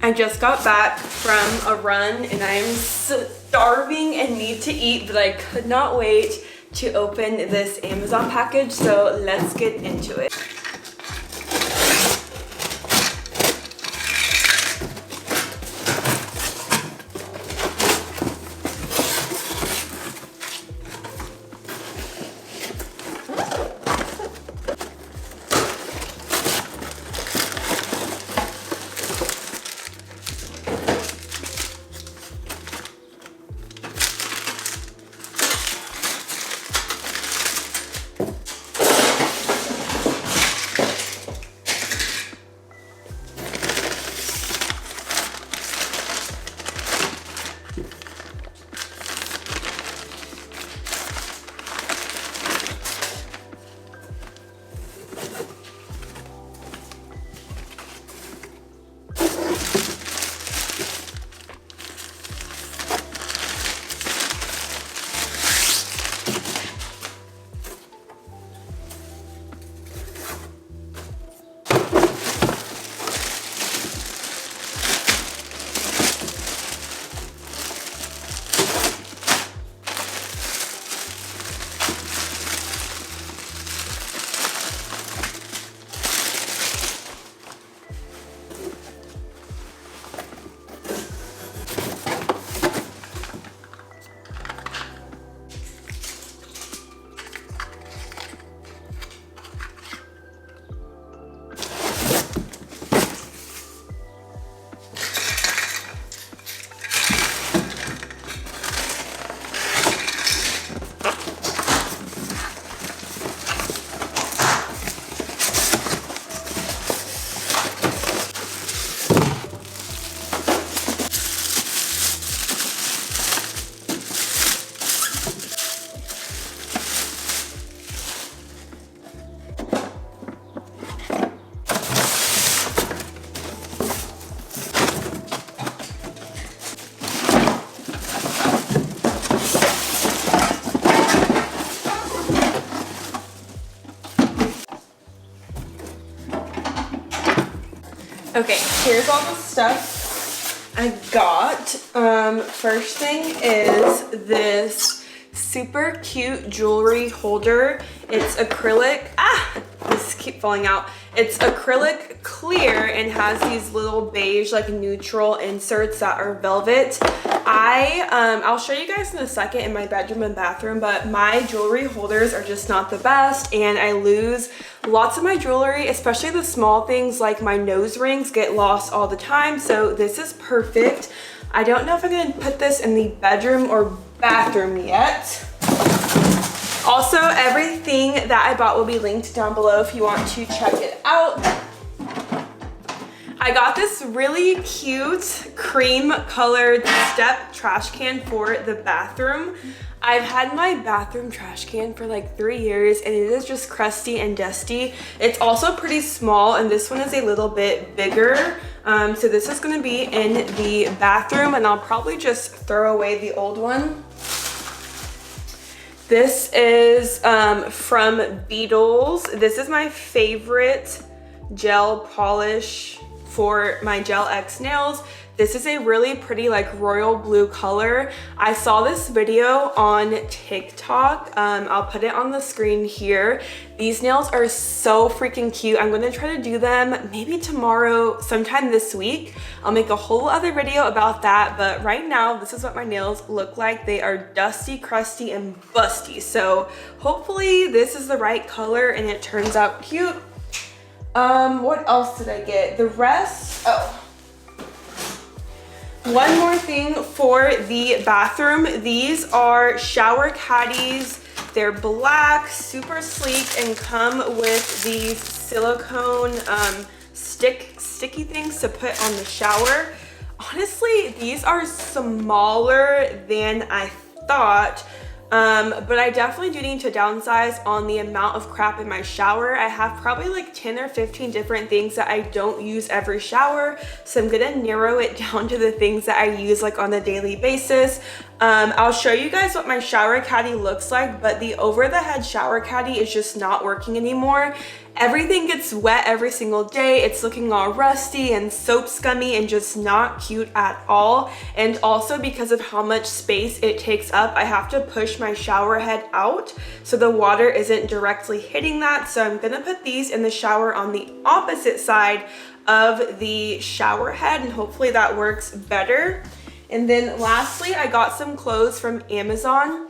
I just got back from a run and I'm starving and need to eat, but I could not wait to open this Amazon package, so let's get into it. Okay, here's all the stuff I got. First thing is this super cute jewelry holder. It's acrylic. This keeps falling out. It's acrylic clear and has these little beige like neutral inserts that are velvet. I'll show you guys in a second in my bedroom and bathroom, but my jewelry holders are just not the best and I lose lots of my jewelry, especially the small things like my nose rings get lost all the time. So this is perfect. I don't know if I'm gonna put this in the bedroom or bathroom yet. Also, everything that I bought will be linked down below if you want to check it out. I got this really cute cream colored step trash can for the bathroom. I've had my bathroom trash can for like 3 years and it is just crusty and dusty. It's also pretty small and this one is a little bit bigger. So this is gonna be in the bathroom and I'll probably just throw away the old one. This is from Beetles. This is my favorite gel polish for my Gel X nails. This is a really pretty like royal blue color. I saw this video on TikTok. I'll put it on the screen here. These nails are so freaking cute. I'm gonna try to do them maybe tomorrow, sometime this week. I'll make a whole other video about that, but right now, this is what my nails look like. They are dusty, crusty, and busty. So hopefully this is the right color and it turns out cute. What else did I get? The rest, one more thing for the bathroom. These are shower caddies. They're black, super sleek, and come with these silicone sticky things to put on the shower. Honestly, these are smaller than I thought. But I definitely do need to downsize on the amount of crap in my shower. I have probably like 10 or 15 different things that I don't use every shower. So I'm gonna narrow it down to the things that I use like on a daily basis. I'll show you guys what my shower caddy looks like, but the over-the-head shower caddy is just not working anymore. Everything gets wet every single day. It's looking all rusty and soap scummy and just not cute at all. And also because of how much space it takes up, I have to push my shower head out so the water isn't directly hitting that. So I'm gonna put these in the shower on the opposite side of the shower head, and hopefully that works better. And then lastly, I got some clothes from Amazon.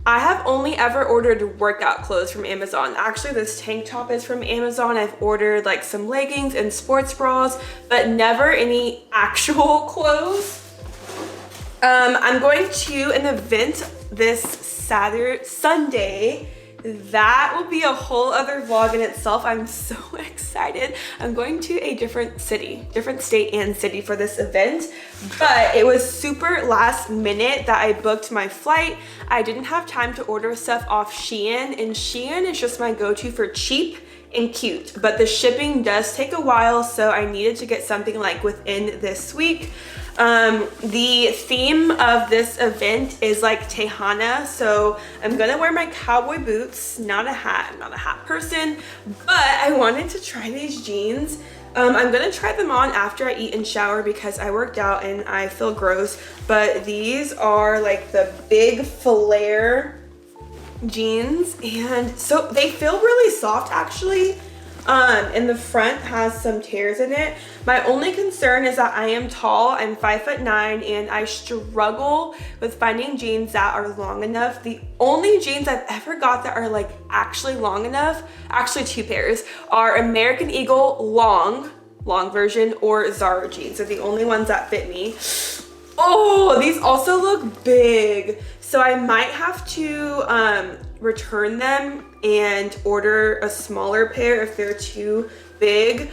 I have only ever ordered workout clothes from Amazon. Actually, this tank top is from Amazon. I've ordered like some leggings and sports bras, but never any actual clothes. I'm going to an event this Sunday. That will be a whole other vlog in itself. I'm so excited. I'm going to a different city, different state and city for this event, but it was super last minute that I booked my flight. I didn't have time to order stuff off Shein, and Shein is just my go-to for cheap and cute, but the shipping does take a while, so I needed to get something like within this week. The theme of this event is like Tejana, so I'm gonna wear my cowboy boots, not a hat. I'm not a hat person, but I wanted to try these jeans. I'm gonna try them on after I eat and shower because I worked out and I feel gross, but these are like the big flare jeans, and so they feel really soft actually. And the front has some tears in it. My only concern is that I am tall. I'm 5'9", and I struggle with finding jeans that are long enough. The only jeans I've ever got that are like actually long enough, actually two pairs, are American Eagle long version or Zara jeans. They're the only ones that fit me. Oh, these also look big. So I might have to return them and order a smaller pair if they're too big.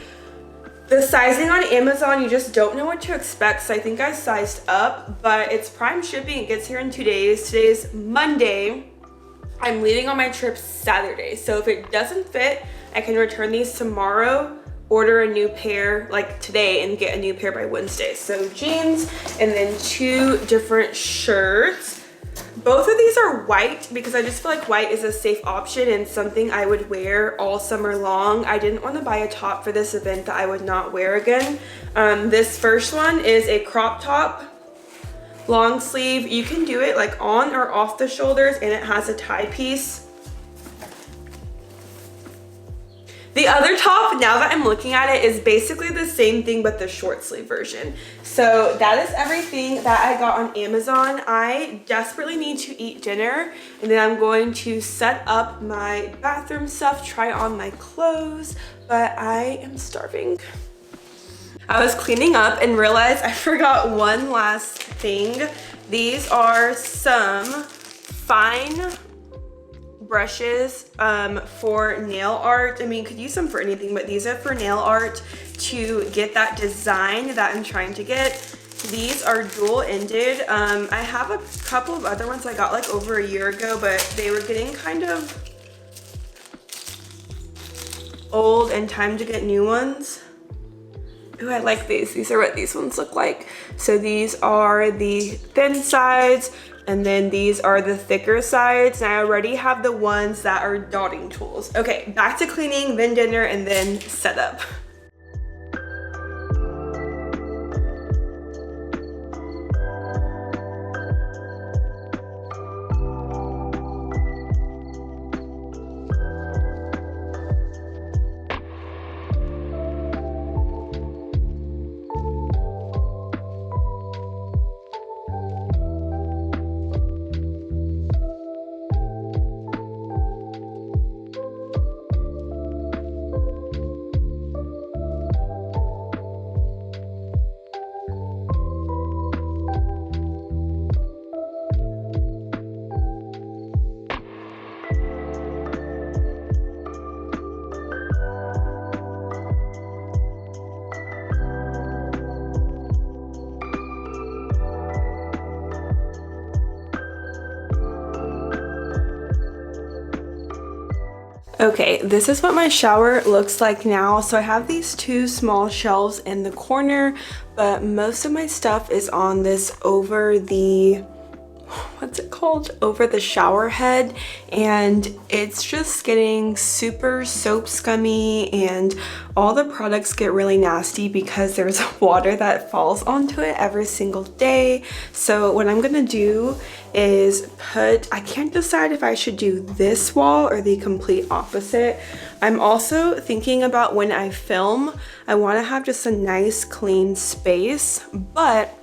The sizing on Amazon, you just don't know what to expect, so I think I sized up, but it's prime shipping. It gets here in 2 days. Today's Monday. I'm leaving on my trip Saturday, so if it doesn't fit, I can return these tomorrow, order a new pair like today, and get a new pair by Wednesday. So jeans, and then 2 different shirts. Both of these are white because I just feel like white is a safe option and something I would wear all summer long. I didn't want to buy a top for this event that I would not wear again. This first one is a crop top, long sleeve. You can do it like on or off the shoulders, and it has a tie piece. The other top, now that I'm looking at it, is basically the same thing but the short sleeve version. So that is everything that I got on Amazon. I desperately need to eat dinner, and then I'm going to set up my bathroom stuff, try on my clothes, but I am starving. I was cleaning up and realized I forgot one last thing. These are some fine brushes for nail art. I mean, you could use them for anything, but these are for nail art to get that design that I'm trying to get. These are dual-ended. I have a couple of other ones I got like over a year ago, but they were getting kind of old and time to get new ones. Ooh, I like these. These are what these ones look like. So these are the thin sides, and then these are the thicker sides, and I already have the ones that are dotting tools. Okay, back to cleaning, then dinner, and then setup. Okay, this is what my shower looks like now. So I have these 2 small shelves in the corner, but most of my stuff is on this over the what's it called, over the shower head, and it's just getting super soap scummy, and all the products get really nasty because there's water that falls onto it every single day. So what I'm gonna do is I can't decide if I should do this wall or the complete opposite. I'm also thinking about when I film, I want to have just a nice clean space, but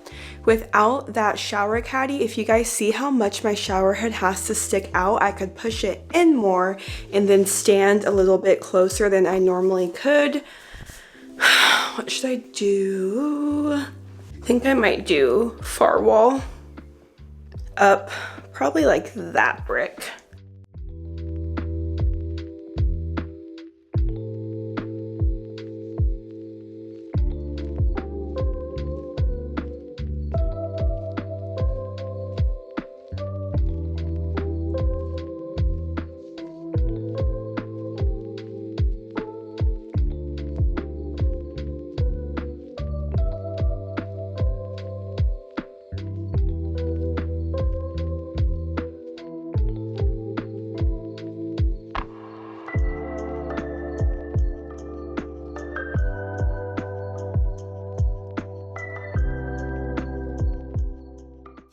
without that shower caddy, if you guys see how much my shower head has to stick out, I could push it in more and then stand a little bit closer than I normally could. What should I do? I think I might do far wall up, probably like that brick.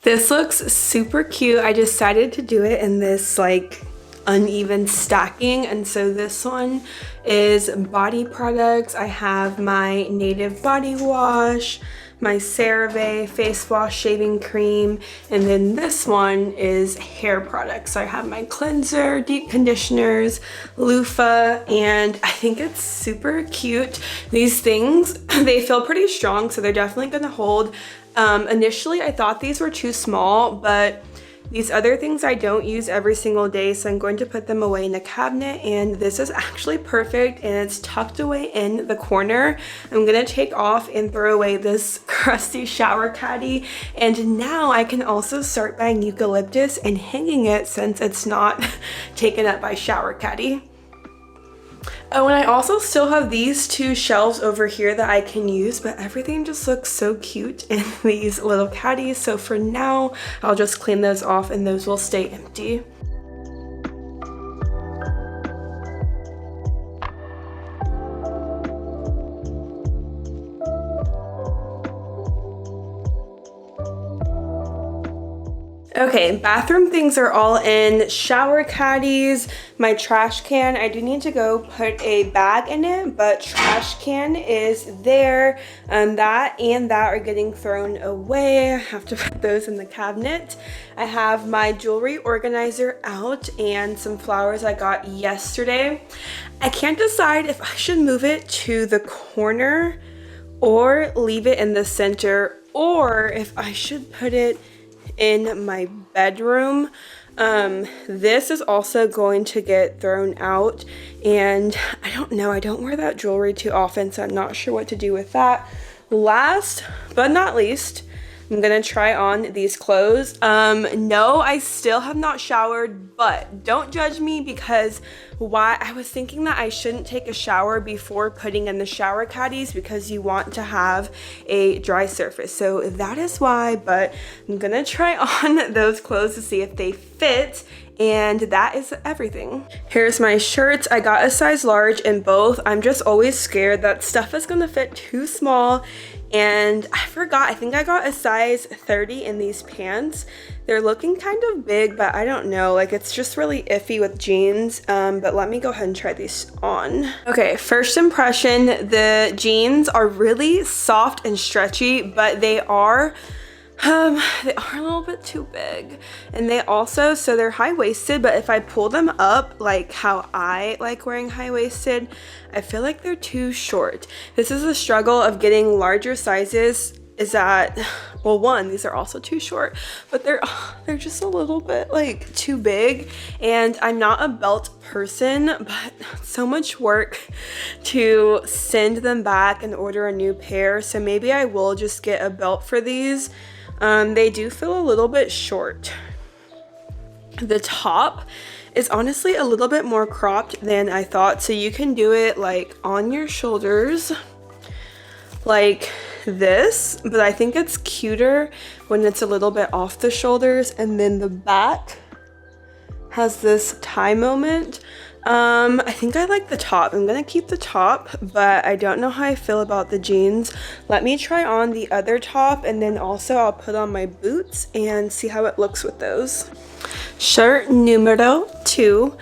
This looks super cute. I decided to do it in this like uneven stacking, and so this one is body products. I have my Native body wash, my CeraVe face wash shaving cream, and then this one is hair products. So I have my cleanser, deep conditioners, loofah, and I think it's super cute. These things, they feel pretty strong, so they're definitely gonna hold. Initially I thought these were too small, but these other things I don't use every single day, so I'm going to put them away in a cabinet, and this is actually perfect, and it's tucked away in the corner. I'm gonna take off and throw away this crusty shower caddy, and now I can also start buying eucalyptus and hanging it since it's not taken up by shower caddy. Oh, and I also still have these two shelves over here that I can use, but everything just looks so cute in these little caddies. So for now, I'll just clean those off and those will stay empty. Okay, bathroom things are all in. Shower caddies, my trash can. I do need to go put a bag in it, but trash can is there. That and that are getting thrown away. I have to put those in the cabinet. I have my jewelry organizer out and some flowers I got yesterday. I can't decide if I should move it to the corner or leave it in the center, or if I should put it in my bedroom. This is also going to get thrown out, and I don't know, I don't wear that jewelry too often, so I'm not sure what to do with that. Last but not least, I'm gonna try on these clothes. No, I still have not showered, but don't judge me, because why I was thinking that I shouldn't take a shower before putting in the shower caddies, because you want to have a dry surface. So that is why, but I'm gonna try on those clothes to see if they fit. And that is everything. Here's my shirts. I got a size large in both. I'm just always scared that stuff is gonna fit too small. And I forgot, I think I got a size 30 in these pants. They're looking kind of big, but I don't know, like it's just really iffy with jeans. But let me go ahead and try these on. Okay, first impression, the jeans are really soft and stretchy, but they are a little bit too big. And they also, so they're high-waisted, but if I pull them up like how I like wearing high-waisted, I feel like they're too short. This is a struggle of getting larger sizes, is that, well, one, these are also too short, but they're just a little bit like too big. And I'm not a belt person, but so much work to send them back and order a new pair. So maybe I will just get a belt for these. They do feel a little bit short. The top is honestly a little bit more cropped than I thought, so you can do it like on your shoulders like this, but I think it's cuter when it's a little bit off the shoulders, and then the back has this tie moment. I think I like the top. I'm gonna keep the top, but I don't know how I feel about the jeans. Let me try on the other top, and then also I'll put on my boots and see how it looks with those. Shirt numero 2.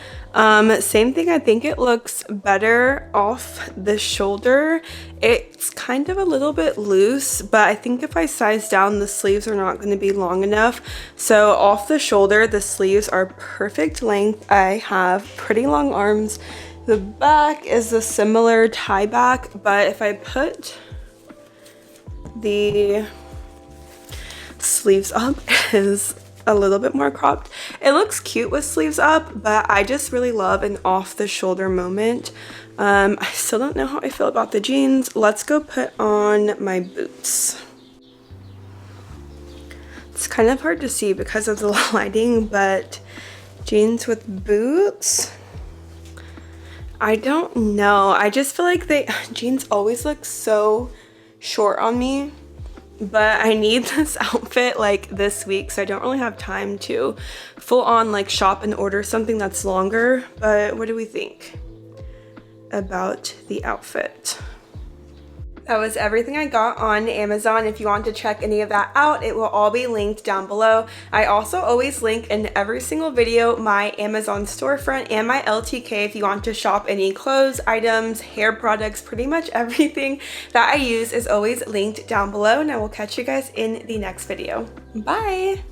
Same thing. I think it looks better off the shoulder. It's kind of a little bit loose, but I think if I size down, the sleeves are not going to be long enough. So off the shoulder, the sleeves are perfect length. I have pretty long arms. The back is a similar tie back, but if I put the sleeves up, is a little bit more cropped. It looks cute with sleeves up, but I just really love an off the shoulder moment. I still don't know how I feel about the jeans. Let's go put on my boots. It's kind of hard to see because of the lighting, but jeans with boots, I don't know. I just feel like jeans always look so short on me. But I need this outfit like this week, so I don't really have time to full on like shop and order something that's longer. But what do we think about the outfit? That was everything I got on Amazon. If you want to check any of that out, it will all be linked down below. I also always link in every single video my Amazon storefront and my LTK if you want to shop any clothes, items, hair products, pretty much everything that I use is always linked down below, and I will catch you guys in the next video. Bye!